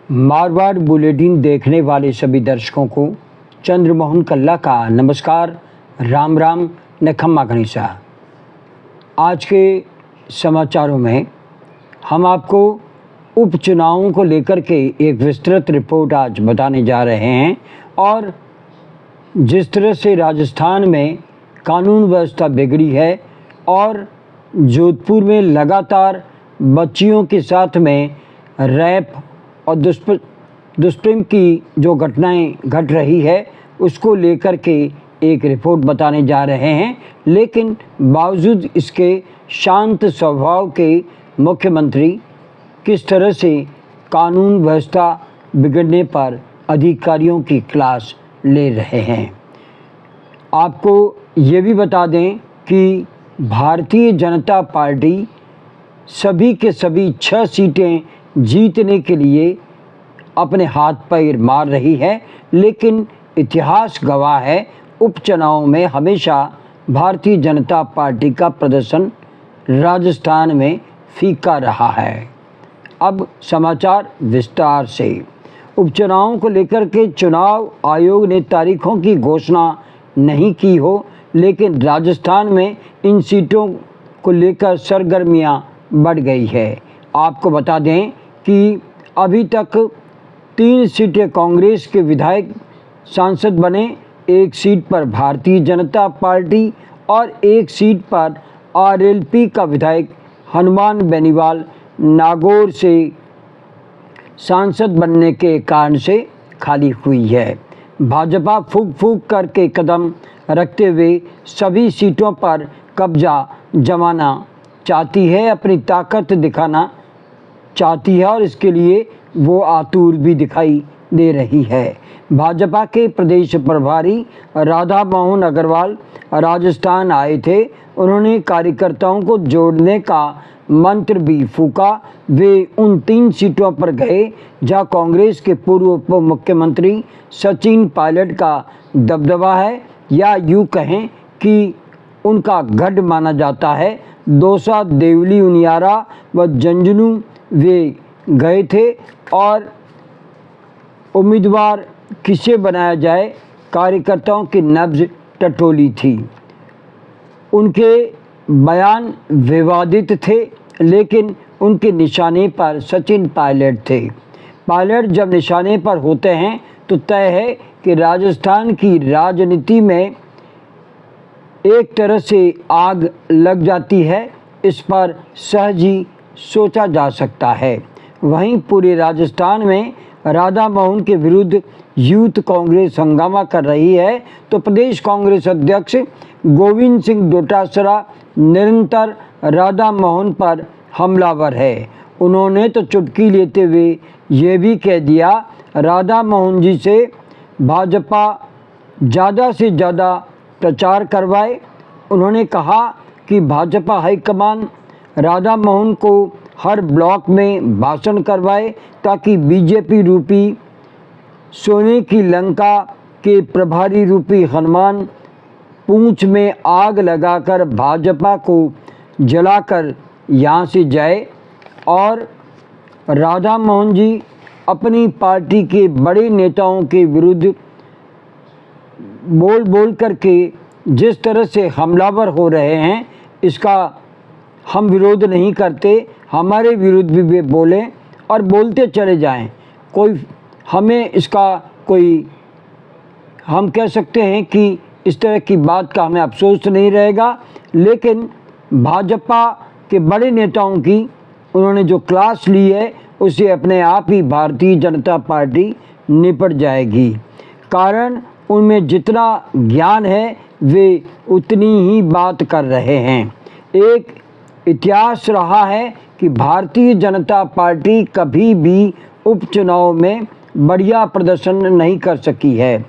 Marwar bulletin देखने वाले सभी दर्शकों को चंद्रमोहन कल्ला का नमस्कार, राम राम, न खम्मा गणिसा। आज के समाचारों में हम आपको उपचुनावों को लेकर के एक विस्तृत रिपोर्ट आज बताने जा रहे हैं और जिस तरह से राजस्थान में कानून व्यवस्था बिगड़ी है और जोधपुर में लगातार बच्चियों के साथ में रैप और दुष्प्रेम की जो घटनाएं घट रही है उसको लेकर के एक रिपोर्ट बताने जा रहे हैं। लेकिन बावजूद इसके शांत स्वभाव के मुख्यमंत्री किस तरह से कानून व्यवस्था बिगड़ने पर अधिकारियों की क्लास ले रहे हैं। आपको ये भी बता दें कि भारतीय जनता पार्टी सभी के सभी 6 सीटें जीतने के लिए अपने हाथ पैर मार रही है, लेकिन इतिहास गवाह है उपचुनाव में हमेशा भारतीय जनता पार्टी का प्रदर्शन राजस्थान में फीका रहा है। अब समाचार विस्तार से। उपचुनावों को लेकर के चुनाव आयोग ने तारीखों की घोषणा नहीं की हो, लेकिन राजस्थान में इन सीटों को लेकर सरगर्मियां बढ़ गई है। आपको बता दें कि अभी तक 3 सीटें कांग्रेस के विधायक सांसद बने, 1 सीट पर भारतीय जनता पार्टी और 1 सीट पर आरएलपी का विधायक हनुमान बेनीवाल नागौर से सांसद बनने के कारण से खाली हुई है। भाजपा फूंक फूंक करके कदम रखते हुए सभी सीटों पर कब्जा जमाना चाहती है, अपनी ताकत दिखाना चाहती है और इसके लिए वो आतुर भी दिखाई दे रही है। भाजपा के प्रदेश प्रभारी राधा मोहन अग्रवाल राजस्थान आए थे। उन्होंने कार्यकर्ताओं को जोड़ने का मंत्र भी फूंका। वे उन 3 सीटों पर गए जहां कांग्रेस के पूर्व उप मुख्यमंत्री सचिन पायलट का दबदबा है, या यूँ कहें कि उनका गढ़ माना जाता है। दौसा, देवली, उनियारा व झुंझुनू वे गए थे और उम्मीदवार किसे बनाया जाए, कार्यकर्ताओं की नब्ज टटोली थी। उनके बयान विवादित थे, लेकिन उनके निशाने पर सचिन पायलट थे। पायलट जब निशाने पर होते हैं तो तय है कि राजस्थान की राजनीति में एक तरह से आग लग जाती है। इस पर सहज ही सोचा जा सकता है। वहीं पूरे राजस्थान में राधा मोहन के विरुद्ध यूथ कांग्रेस हंगामा कर रही है, तो प्रदेश कांग्रेस अध्यक्ष गोविंद सिंह डोटासरा निरंतर राधा मोहन पर हमलावर है। उन्होंने तो चुटकी लेते हुए ये भी कह दिया, राधा मोहन जी से भाजपा ज़्यादा से ज़्यादा प्रचार करवाए। उन्होंने कहा कि भाजपा हाईकमान राधा मोहन को हर ब्लॉक में भाषण करवाए ताकि बीजेपी रूपी सोने की लंका के प्रभारी रूपी हनुमान पूंछ में आग लगाकर भाजपा को जलाकर यहाँ से जाए। और राधा मोहन जी अपनी पार्टी के बड़े नेताओं के विरुद्ध बोल करके जिस तरह से हमलावर हो रहे हैं, इसका हम विरोध नहीं करते। हमारे विरुद्ध भी वे बोलें और बोलते चले जाएं। कोई हमें इसका कोई, हम कह सकते हैं कि इस तरह की बात का हमें अफसोस नहीं रहेगा। लेकिन भाजपा के बड़े नेताओं की उन्होंने जो क्लास ली है, उसे अपने आप ही भारतीय जनता पार्टी निपट जाएगी। कारण उनमें जितना ज्ञान है वे उतनी ही बात कर रहे हैं। एक इतिहास रहा है कि भारतीय जनता पार्टी कभी भी उपचुनाव में बढ़िया प्रदर्शन नहीं कर सकी है।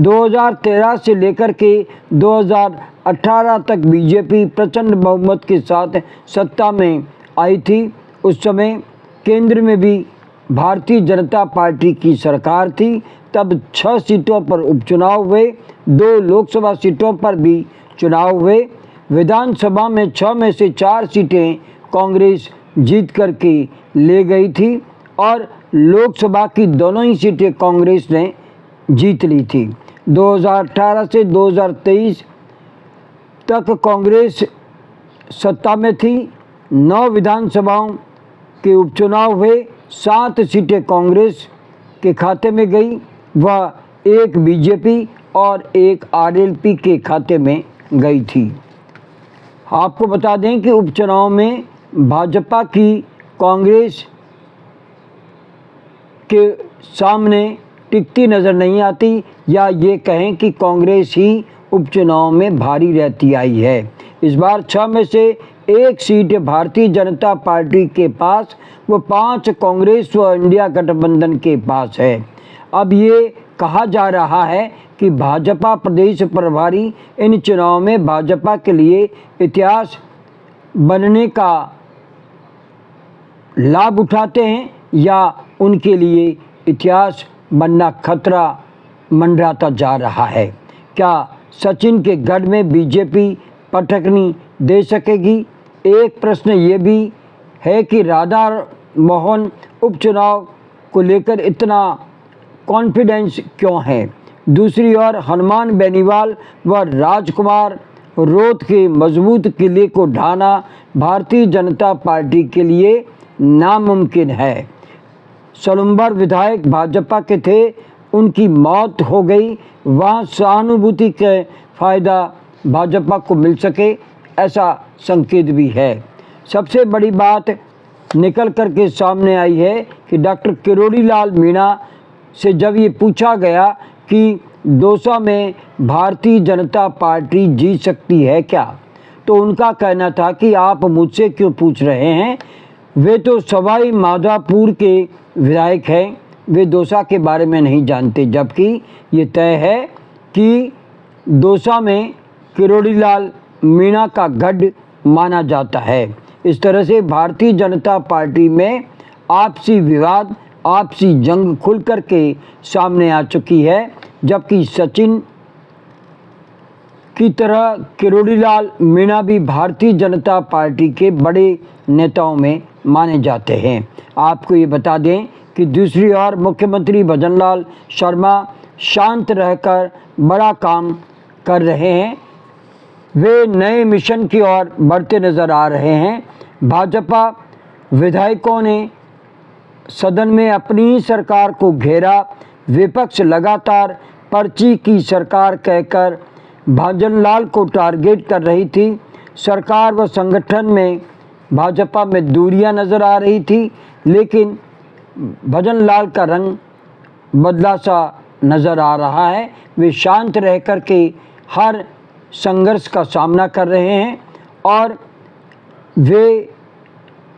2013 से लेकर के 2018 तक बीजेपी प्रचंड बहुमत के साथ सत्ता में आई थी। उस समय केंद्र में भी भारतीय जनता पार्टी की सरकार थी। तब 6 सीटों पर उपचुनाव हुए, 2 लोकसभा सीटों पर भी चुनाव हुए। विधानसभा में 6 में से 4 सीटें कांग्रेस जीत करके ले गई थी और लोकसभा की दोनों ही सीटें कांग्रेस ने जीत ली थी। 2018 से 2023 तक कांग्रेस सत्ता में थी। 9 विधानसभाओं के उपचुनाव हुए, 7 सीटें कांग्रेस के खाते में गई, वह 1 बीजेपी और 1 आरएलपी के खाते में गई थी। आपको बता दें कि उपचुनाव में भाजपा की कांग्रेस के सामने टिकती नज़र नहीं आती, या ये कहें कि कांग्रेस ही उपचुनाव में भारी रहती आई है। इस बार 6 में से 1 सीट भारतीय जनता पार्टी के पास, वो 5 कांग्रेस व इंडिया गठबंधन के पास है। अब ये कहा जा रहा है कि भाजपा प्रदेश प्रभारी इन चुनाव में भाजपा के लिए इतिहास बनने का लाभ उठाते हैं, या उनके लिए इतिहास बनना खतरा मंडराता जा रहा है। क्या सचिन के गढ़ में बीजेपी पटकनी दे सकेगी? एक प्रश्न ये भी है कि राधा मोहन उपचुनाव को लेकर इतना कॉन्फिडेंस क्यों है? दूसरी ओर हनुमान बेनीवाल व राजकुमार रोत के मजबूत किले को ढाना भारतीय जनता पार्टी के लिए नामुमकिन है। सलूम्बर विधायक भाजपा के थे, उनकी मौत हो गई, वहाँ सहानुभूति के फ़ायदा भाजपा को मिल सके, ऐसा संकेत भी है। सबसे बड़ी बात निकल कर के सामने आई है कि डॉक्टर किरोड़ी लाल मीणा से जब ये पूछा गया कि दौसा में भारतीय जनता पार्टी जीत सकती है क्या, तो उनका कहना था कि आप मुझसे क्यों पूछ रहे हैं, वे तो सवाई माधोपुर के विधायक हैं, वे दौसा के बारे में नहीं जानते। जबकि ये तय है कि दौसा में किरोड़ी लाल मीणा का गढ़ माना जाता है। इस तरह से भारतीय जनता पार्टी में आपसी विवाद, आपसी जंग खुल कर के सामने आ चुकी है। जबकि सचिन की तरह किरोड़ी लाल मीणा भी भारतीय जनता पार्टी के बड़े नेताओं में माने जाते हैं। आपको ये बता दें कि दूसरी ओर मुख्यमंत्री भजनलाल शर्मा शांत रहकर बड़ा काम कर रहे हैं। वे नए मिशन की ओर बढ़ते नज़र आ रहे हैं। भाजपा विधायकों ने सदन में अपनी सरकार को घेरा। विपक्ष लगातार पर्ची की सरकार कहकर भजनलाल को टारगेट कर रही थी। सरकार व संगठन में भाजपा में दूरियां नज़र आ रही थी, लेकिन भजनलाल का रंग बदला सा नज़र आ रहा है। वे शांत रह कर के हर संघर्ष का सामना कर रहे हैं और वे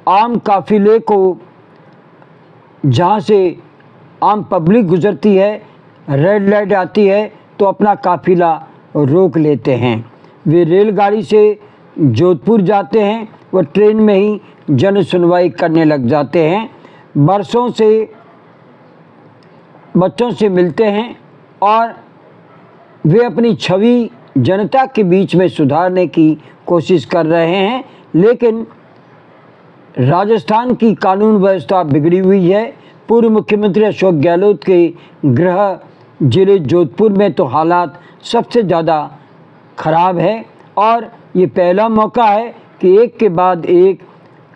आम काफिले को, जहाँ से आम पब्लिक गुजरती है, रेड लाइट आती है तो अपना काफिला रोक लेते हैं। वे रेलगाड़ी से जोधपुर जाते हैं, वह ट्रेन में ही जन सुनवाई करने लग जाते हैं। बरसों से बच्चों से मिलते हैं और वे अपनी छवि जनता के बीच में सुधारने की कोशिश कर रहे हैं। लेकिन राजस्थान की कानून व्यवस्था बिगड़ी हुई है। पूर्व मुख्यमंत्री अशोक गहलोत के गृह जिले जोधपुर में तो हालात सबसे ज़्यादा खराब है और ये पहला मौका है कि एक के बाद एक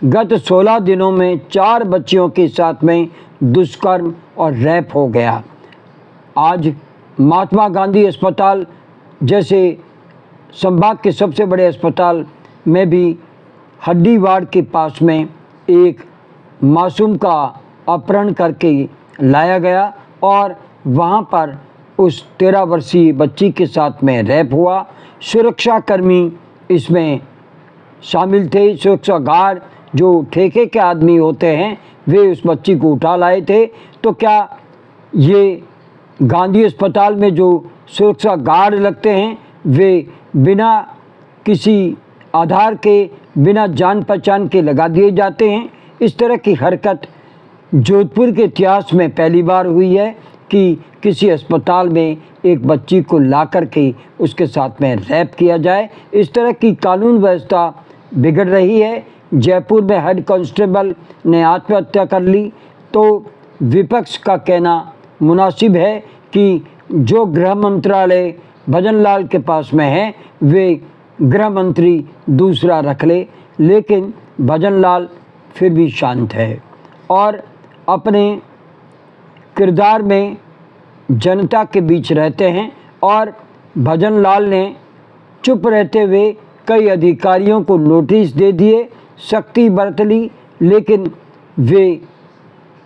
गत 16 दिनों में 4 बच्चियों के साथ में दुष्कर्म और रैप हो गया। आज महात्मा गांधी अस्पताल जैसे संभाग के सबसे बड़े अस्पताल में भी हड्डी वार्ड के पास में एक मासूम का अपहरण करके लाया गया और वहाँ पर उस 13 वर्षीय बच्ची के साथ में रैप हुआ। सुरक्षाकर्मी इसमें शामिल थे। सुरक्षा गार्ड जो ठेके के आदमी होते हैं, वे उस बच्ची को उठा लाए थे। तो क्या ये गांधी अस्पताल में जो सुरक्षा गार्ड लगते हैं, वे बिना किसी आधार के, बिना जान पहचान के लगा दिए जाते हैं? इस तरह की हरकत जोधपुर के इतिहास में पहली बार हुई है कि किसी अस्पताल में एक बच्ची को ला कर के उसके साथ में रैप किया जाए। इस तरह की कानून व्यवस्था बिगड़ रही है। जयपुर में हेड कांस्टेबल ने आत्महत्या कर ली। तो विपक्ष का कहना मुनासिब है कि जो गृह मंत्रालय भजन लाल के पास में है वे गृह मंत्री दूसरा रख ले, लेकिन भजन लाल फिर भी शांत है और अपने किरदार में जनता के बीच रहते हैं। और भजन लाल ने चुप रहते हुए कई अधिकारियों को नोटिस दे दिए, सख्ती बरत ली, लेकिन वे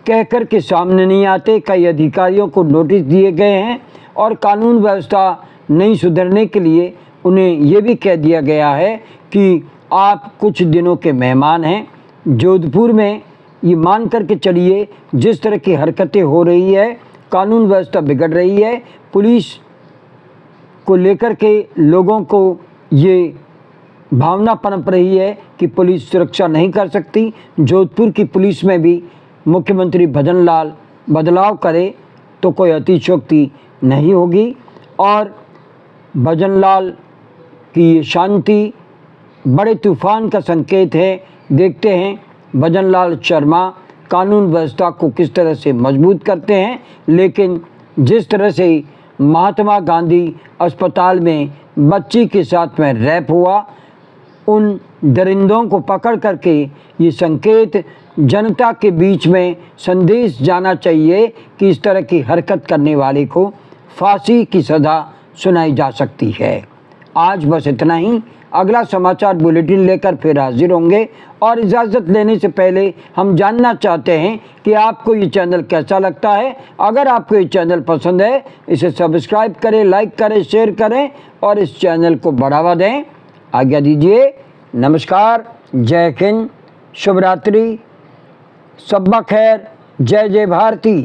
कहकर के सामने नहीं आते। कई अधिकारियों को नोटिस दिए गए हैं और कानून व्यवस्था नहीं सुधरने के लिए उन्हें ये भी कह दिया गया है कि आप कुछ दिनों के मेहमान हैं। जोधपुर में ये मान करके चलिए, जिस तरह की हरकतें हो रही है, कानून व्यवस्था बिगड़ रही है, पुलिस को लेकर के लोगों को ये भावना पनप रही है कि पुलिस सुरक्षा नहीं कर सकती। जोधपुर की पुलिस में भी मुख्यमंत्री भजन लाल बदलाव करे तो कोई अतिशयोक्ति नहीं होगी और भजन लाल की ये शांति बड़े तूफान का संकेत है। देखते हैं भजन लाल शर्मा कानून व्यवस्था को किस तरह से मजबूत करते हैं। लेकिन जिस तरह से महात्मा गांधी अस्पताल में बच्ची के साथ में रैप हुआ, उन दरिंदों को पकड़ करके ये संकेत जनता के बीच में संदेश जाना चाहिए कि इस तरह की हरकत करने वाले को फांसी की सज़ा सुनाई जा सकती है। आज बस इतना ही। अगला समाचार बुलेटिन लेकर फिर हाजिर होंगे और इजाज़त लेने से पहले हम जानना चाहते हैं कि आपको ये चैनल कैसा लगता है। अगर आपको ये चैनल पसंद है, इसे सब्सक्राइब करें, लाइक करें, शेयर करें और इस चैनल को बढ़ावा दें। आज्ञा दीजिए। नमस्कार, जय हिंद, शुभ रात्रि, सब्बा खैर, जय जय भारती।